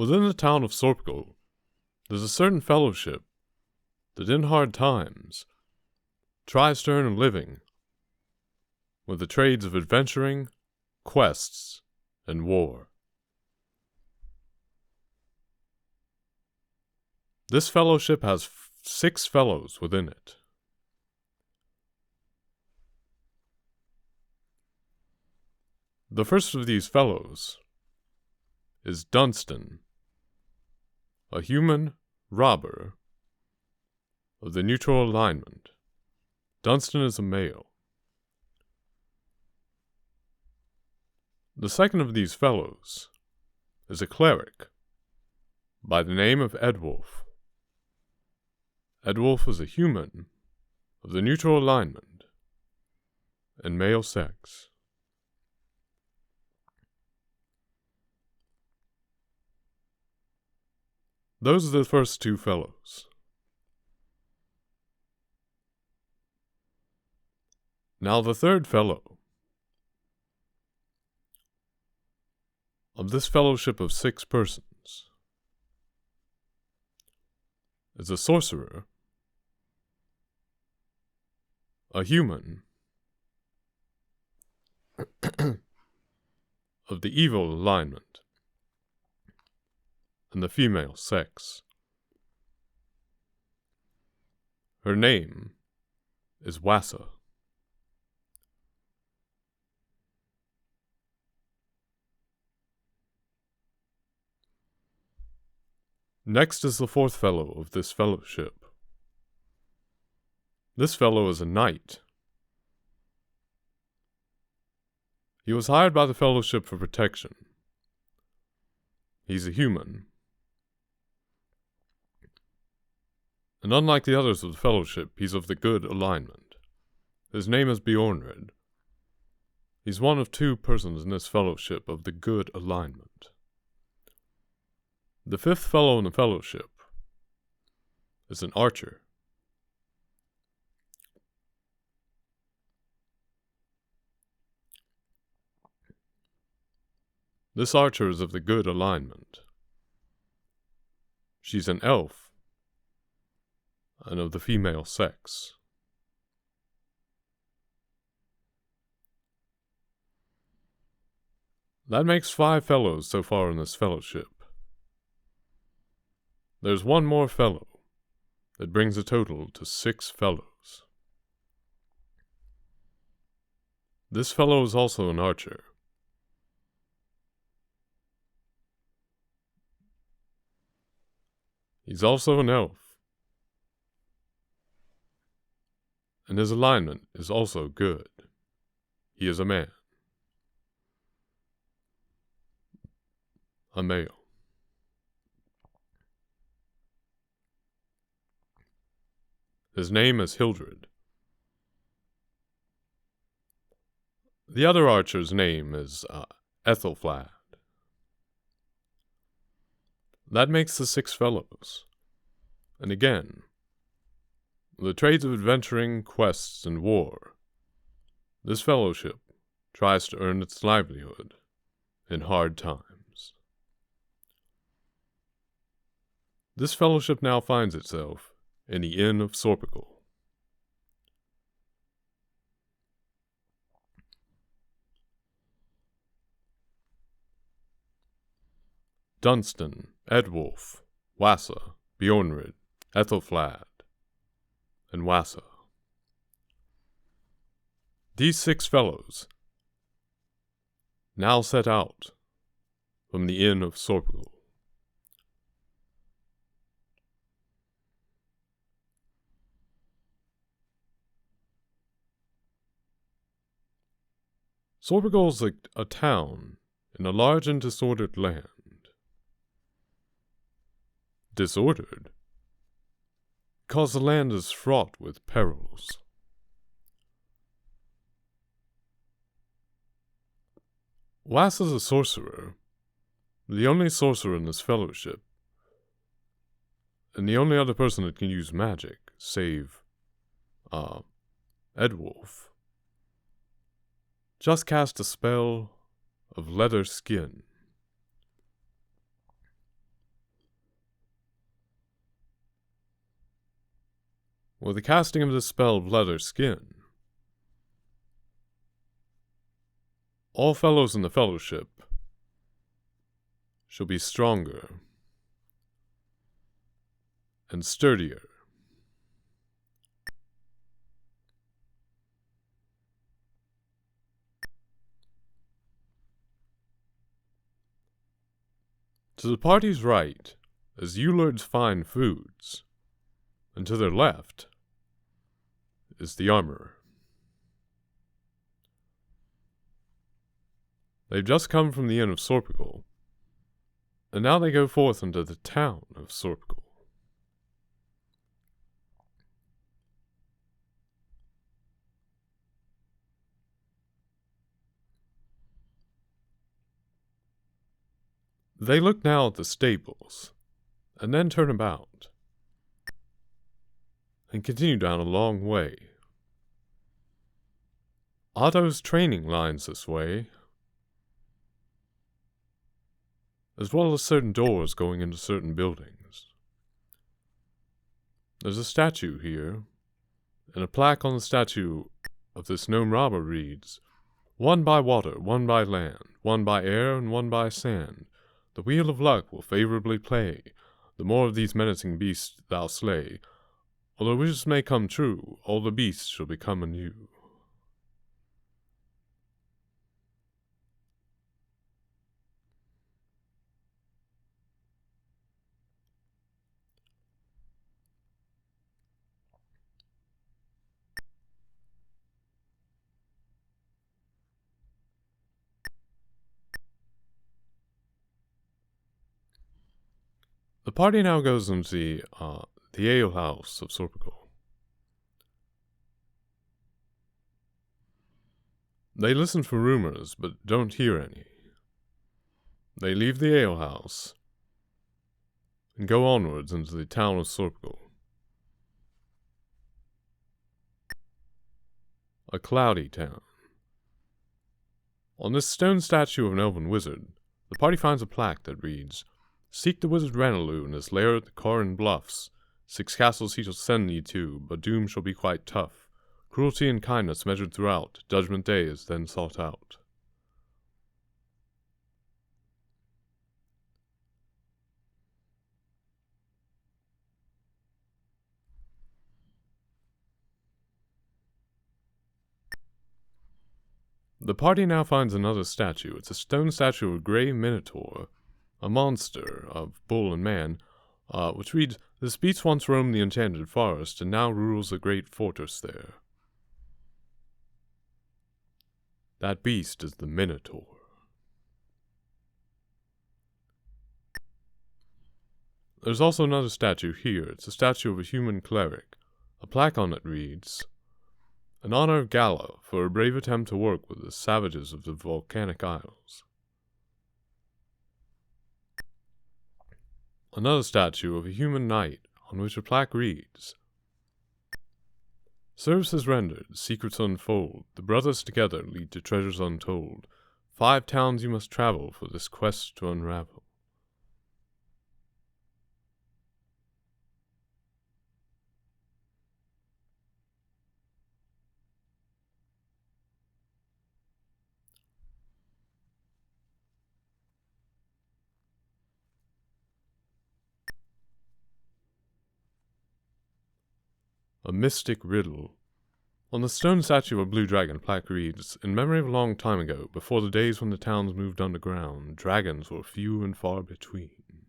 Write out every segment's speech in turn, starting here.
Within the town of Sorpgal, there's a certain fellowship that in hard times tries to earn a living with the trades of adventuring, quests, and war. This fellowship has 6 fellows within it. The first of these fellows is Dunstan, a human robber of the neutral alignment. Dunstan is a male. The second of these fellows is a cleric by the name of Edwulf. Edwulf is a human of the neutral alignment and male sex. Those are the first 2 fellows. Now the third fellow of this fellowship of 6 persons is a sorcerer, a human of the evil alignment and the female sex. Her name is Wassa. Next is the 4th fellow of this fellowship. This fellow is a knight. He was hired by the fellowship for protection. He's a human. And unlike the others of the fellowship, he's of the good alignment. His name is Bjornred. He's one of 2 persons in this fellowship of the good alignment. The 5th fellow in the fellowship is an archer. This archer is of the good alignment. She's an elf and of the female sex. That makes 5 fellows so far in this fellowship. There's 1 more fellow that brings a total to 6 fellows. This fellow is also an archer. He's also an elf. And his alignment is also good. He is a man. A male. His name is Hildred. The other archer's name is Ethelflad. That makes the 6 fellows. And again, the trades of adventuring, quests, and war. This fellowship tries to earn its livelihood in hard times. This fellowship now finds itself in the Inn of Sorpgal. Dunstan, Edwulf, Wassa, Bjornred, Ethelflad, and Wassa. These 6 fellows now set out from the Inn of Sorpgal. Sorpgal is a town in a large and disordered land. Disordered? Because the land is fraught with perils. Wass is a sorcerer, the only sorcerer in this fellowship, and the only other person that can use magic, save, Edwulf. Just cast a spell of leather skin. With the casting of the spell of leather skin, all fellows in the fellowship shall be stronger and sturdier. To the party's right is Eulard's fine foods, and to their left is the armorer. They've just come from the inn of Sorpigal, and now they go forth into the town of Sorpigal. They look now at the stables, and then turn about, and continue down a long way. Otto's training lines this way, as well as certain doors going into certain buildings. There's a statue here, and a plaque on the statue of this gnome robber reads, "One by water, one by land, one by air, and one by sand. The wheel of luck will favorably play. The more of these menacing beasts thou slay. Although wishes may come true, all the beasts shall become anew." The party now goes into the ale house of Sorpigal. They listen for rumors, but don't hear any. They leave the ale house and go onwards into the town of Sorpigal. A cloudy town. On this stone statue of an elven wizard, the party finds a plaque that reads, "Seek the wizard Ranaloo in his lair at the Corin Bluffs. 6 castles he shall send thee to, but doom shall be quite tough. Cruelty and kindness measured throughout, Judgment Day is then sought out." The party now finds another statue. It's a stone statue of a grey minotaur, a monster of bull and man, which reads, "This beast once roamed the enchanted forest, and now rules a great fortress there." That beast is the Minotaur. There's also another statue here. It's a statue of a human cleric. A plaque on it reads, "In honor of Gala, for her brave attempt to work with the savages of the Volcanic Isles." Another statue of a human knight, on which a plaque reads, "Services rendered, secrets unfold, the brothers together lead to treasures untold. 5 towns you must travel for this quest to unravel." A mystic riddle. On the stone statue of a blue dragon, plaque reads, "In memory of a long time ago, before the days when the towns moved underground, dragons were few and far between."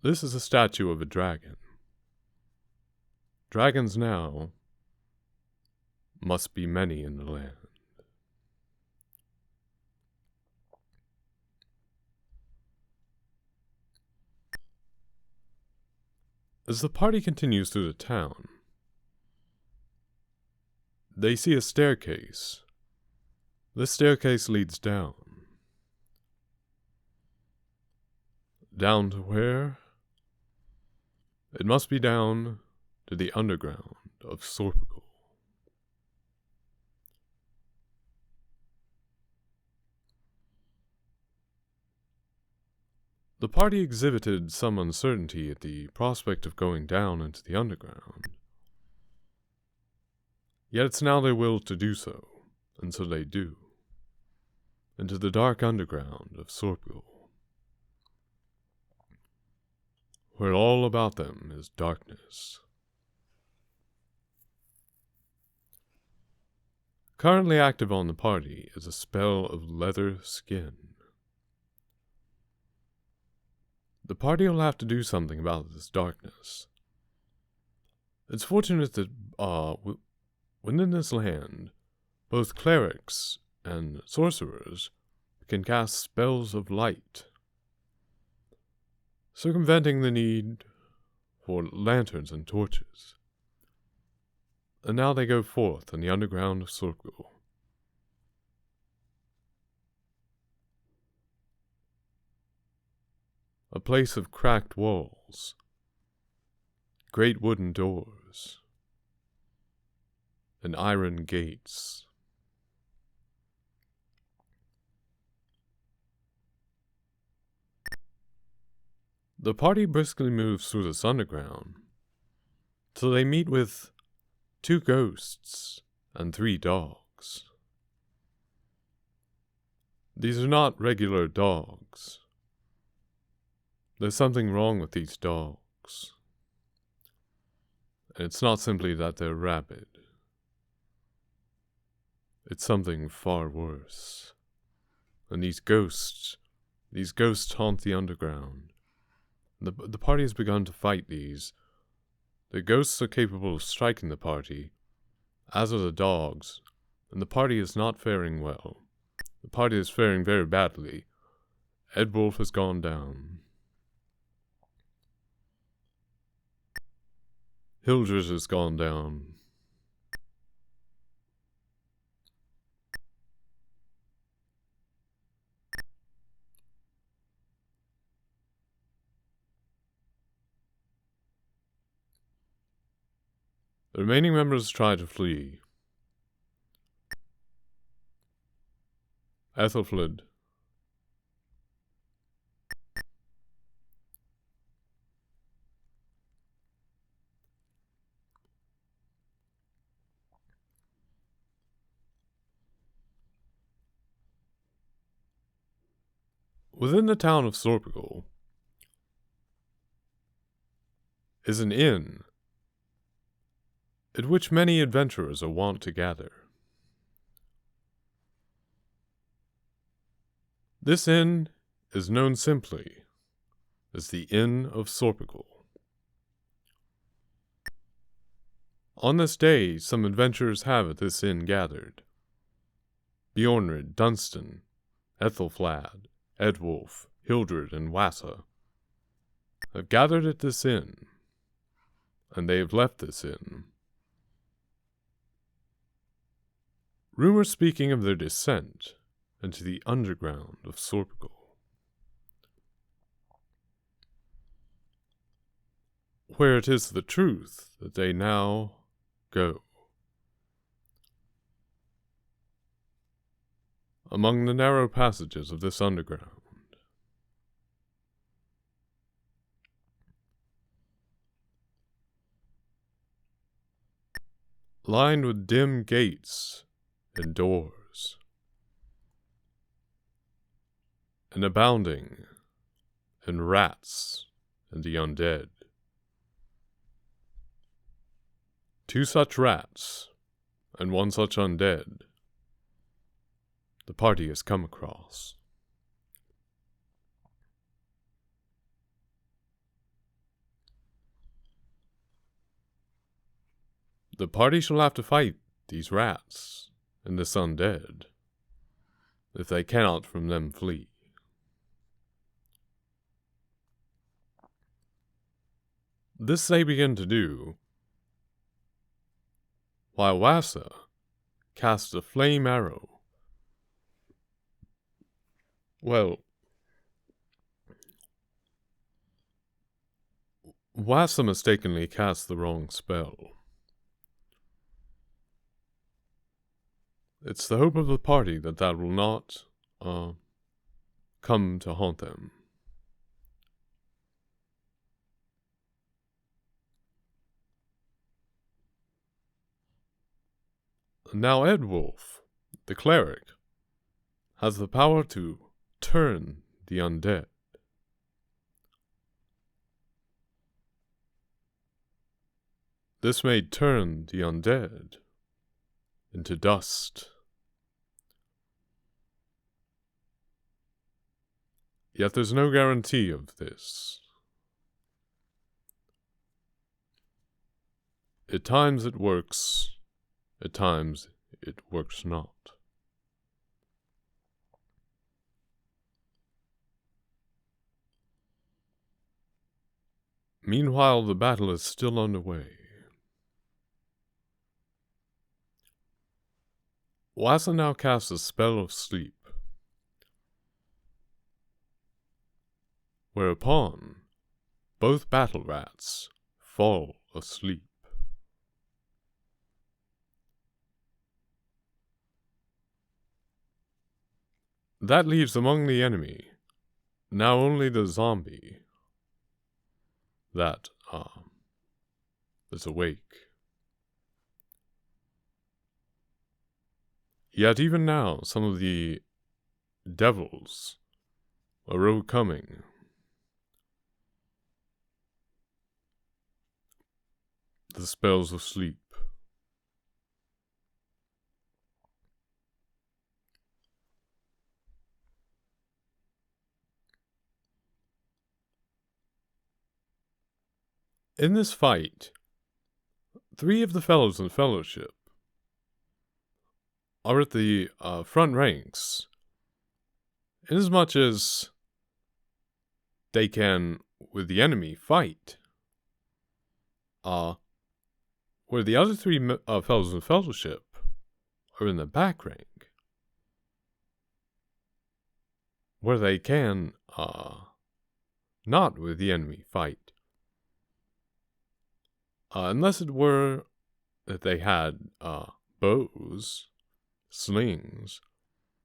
This is a statue of a dragon. Dragons now must be many in the land. As the party continues through the town, they see a staircase. This staircase leads down. Down to where? It must be down to the underground of Sorpigal. The party exhibited some uncertainty at the prospect of going down into the underground. Yet it's now their will to do so, and so they do. Into the dark underground of Sorpul, where all about them is darkness. Currently active on the party is a spell of leather skin. The party will have to do something about this darkness. It's fortunate that, within this land, both clerics and sorcerers can cast spells of light, circumventing the need for lanterns and torches. And now they go forth in the underground of Sorpul. A place of cracked walls, great wooden doors, and iron gates. The party briskly moves through this underground, till they meet with 2 ghosts and 3 dogs. These are not regular dogs. There's something wrong with these dogs. And it's not simply that they're rabid. It's something far worse. And these ghosts haunt the underground. The party has begun to fight these. The ghosts are capable of striking the party, as are the dogs, and the party is not faring well. The party is faring very badly. Ed Wolf has gone down. Hildred has gone down. The remaining members try to flee. Ethelfled. Within the town of Sorpul is an inn at which many adventurers are wont to gather. This inn is known simply as the Inn of Sorpul. On this day, some adventurers have at this inn gathered. Bjornrid, Dunstan, Ethelflad, Edwulf, Hildred, and Wassa have gathered at this inn, and they have left this inn. Rumors speaking of their descent into the underground of Sorpul. Where it is the truth that they now go. Among the narrow passages of this underground. Lined with dim gates and doors. And abounding in rats and the undead. 2 such rats and 1 such undead the party has come across. The party shall have to fight these rats and this undead, if they cannot from them flee. This they begin to do, while Wassa casts a flame arrow. Well, Wassa mistakenly cast the wrong spell. It's the hope of the party that will not come to haunt them. Now Edwulf, the cleric, has the power to turn the undead. This may turn the undead into dust. Yet there's no guarantee of this. At times it works, at times it works not. Meanwhile, the battle is still underway. Wassa now casts a spell of sleep, whereupon both battle rats fall asleep. That leaves among the enemy now only the zombie that is awake. Yet even now, some of the devils are overcoming the spells of sleep. In this fight, 3 of the fellows in the fellowship are at the front ranks, inasmuch as they can, with the enemy, fight. Where the other 3 fellows in the fellowship are in the back rank, where they can, not with the enemy, fight. Unless it were that they had bows, slings,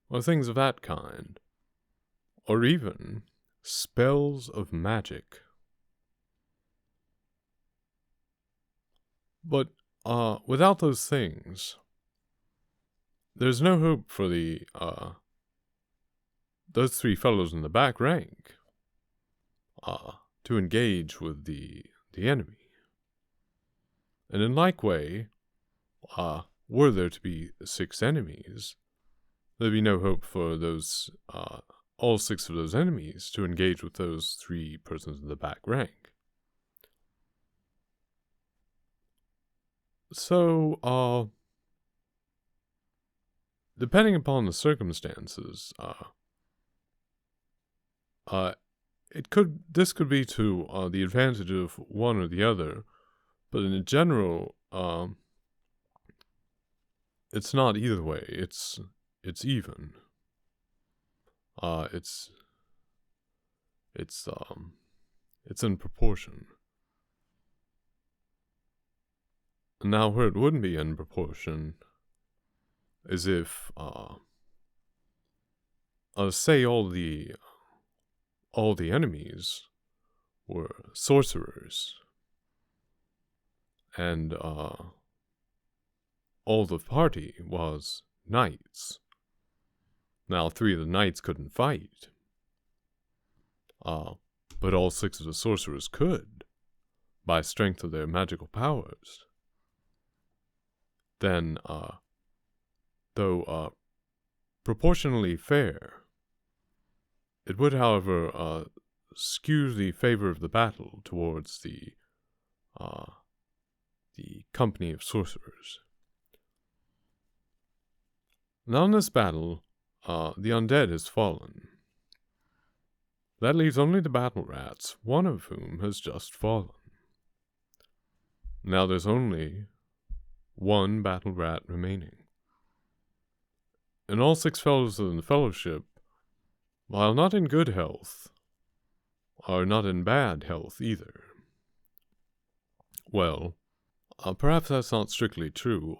or things of that kind, or even spells of magic. But without those things, there's no hope for the those 3 fellows in the back rank to engage with the enemy. And in like way, were there to be 6 enemies, there'd be no hope for those all 6 of those enemies to engage with those 3 persons in the back rank. So, depending upon the circumstances, this could be to the advantage of one or the other, but in general, it's not either way. It's even. It's in proportion. Now, where it wouldn't be in proportion is if, say all the enemies were sorcerers, and all the party was knights. Now, 3 of the knights couldn't fight, but all 6 of the sorcerers could, by strength of their magical powers. Then, though proportionally fair, it would, however, skew the favor of the battle towards the company of sorcerers. Now in this battle, the undead has fallen. That leaves only the battle rats, one of whom has just fallen. Now there's only 1 battle rat remaining. And all 6 fellows in the fellowship, while not in good health, are not in bad health either. Well, perhaps that's not strictly true.